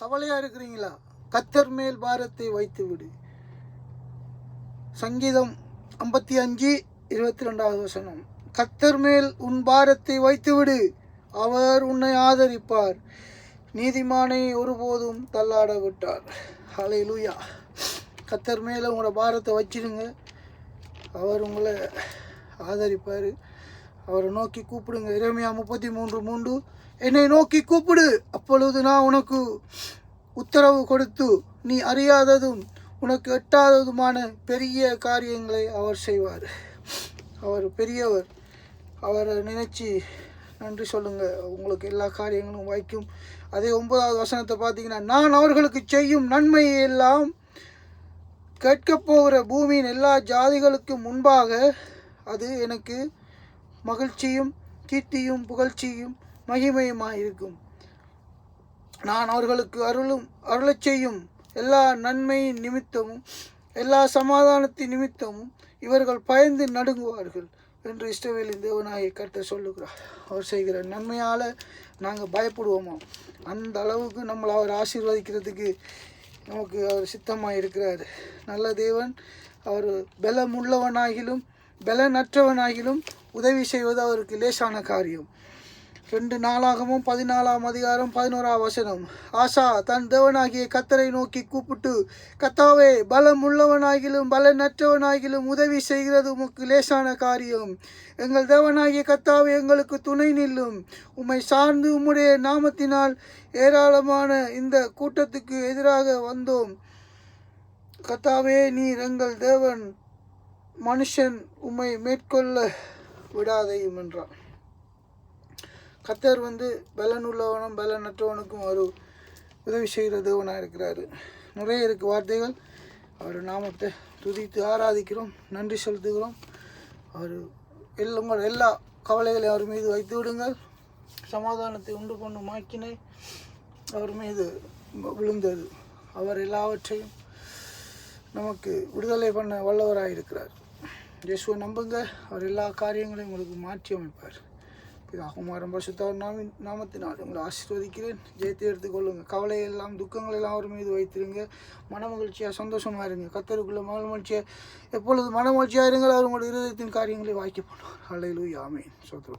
கவலையாக இருக்கிறீங்களா? கர்த்தர் மேல் பாரத்தை வைத்து விடு. சங்கீதம் 55:22 வசனம். கர்த்தர் மேல் உன் பாரத்தை வைத்து விடு, அவர் உன்னை ஆதரிப்பார், நீதிமானை ஒருபோதும் தள்ளாட விட்டார். ஹல்லேலூயா. கர்த்தர் மேலே உங்களோட பாரத்தை வச்சிடுங்க, அவர் உங்களை ஆதரிப்பார். அவரை நோக்கி கூப்பிடுங்க. எரேமியா 33:3, என்னை நோக்கி கூப்பிடு, அப்பொழுது நான் உனக்கு உத்தரவு கொடுத்து நீ அறியாததும் உனக்கு எட்டாததுமான பெரிய காரியங்களை அவர் செய்வார். அவர் பெரியவர். அவரை நினைச்சு நன்றி சொல்லுங்கள். உங்களுக்கு எல்லா காரியங்களும் வாய்க்கும். அதே 9வது வசனத்தை பார்த்தீங்கன்னா, நான் அவர்களுக்கு செய்யும் நன்மையை எல்லாம் கேட்கப் போகிற பூமியின் எல்லா ஜாதிகளுக்கும் முன்பாக அது எனக்கு மகிழ்ச்சியும் கீர்த்தியும் புகழ்ச்சியும் மகிமையுமாக இருக்கும். நான் அவர்களுக்கு அருளச் செய்யும் எல்லா நன்மையின் நிமித்தமும் எல்லா சமாதானத்தின் நிமித்தமும் இவர்கள் பயந்து நடுங்குவார்கள் என்று இஸ்ரவேலின் தேவனாகிய கர்த்தர் சொல்லுகிறார். அவர் செய்கிற நன்மையால் நாங்கள் பயப்படுவோமா? அந்த அளவுக்கு நம்மளை அவர் ஆசீர்வதிக்கிறதுக்கு நமக்கு அவர் சித்தமாக இருக்கிறார். நல்ல தேவன். அவர் பலமுள்ளவனாகிலும் பலனற்றவனாகிலும் உதவி செய்வது அவருக்கு லேசான காரியம். 2 நாளாகமும் 14:11 வசனம். ஆசா தன் தேவனாகிய கர்த்தரை நோக்கி கூப்பிட்டு, கர்த்தாவே, பலம் உள்ளவனாகிலும் பலனற்றவனாகிலும் உதவி செய்கிறது உமக்கு லேசான காரியம். எங்கள் தேவனாகிய கர்த்தாவே, எங்களுக்கு துணை நில்லும். உம்மை சார்ந்து உம்முடைய நாமத்தினால் ஏராளமான இந்த கூட்டத்துக்கு எதிராக வந்தோம். கர்த்தாவே, நீர் எங்கள் தேவன், மனுஷன் உம்மை மேற்கொள்ள விடாதையும் என்றான். கர்த்தர் பலனுள்ளவனும் பலனற்றவனுக்கும் ஒரு உதவி செய்கிற தேவனாக இருக்கிறாரு. நிறைய இருக்குது வார்த்தைகள். அவர் நாமத்தை துதித்து ஆராதிக்கிறோம், நன்றி செலுத்துகிறோம். அவர் உங்கள் எல்லா கவலைகளையும் அவர் மீது வைத்து விடுங்கள். சமாதானத்தை உண்டு பண்ணும் மாக்கினை அவர் மீது விழுந்தது. அவர் எல்லாவற்றையும் நமக்கு விடுதலை பண்ண வல்லவராக இருக்கிறார். இயேசுவை நம்புங்க, அவர் எல்லா காரியங்களையும் உங்களுக்கு மாற்றி அமைப்பார். பிதாகுமாரன் பரிசுத்தர் நாமத்தினால் உங்களை ஆசீர்வதிக்கிறேன். ஜெயத்தை எடுத்துக்கொள்ளுங்கள். கவலை எல்லாம் துக்கங்கள் எல்லாம் அவர் மீது வைத்திருங்க. மனமகிழ்ச்சியாக சந்தோஷமாக இருங்க. கர்த்தருக்குள்ள மனமகிழ்ச்சியாக எப்பொழுது மனமகிழ்ச்சியாக இருங்கள். அவர் உங்களுடைய இருதயத்தின் காரியங்களை வாய்க்க பண்ணுவார். ஹல்லேலூயா. ஆமென். சோத்திரம்.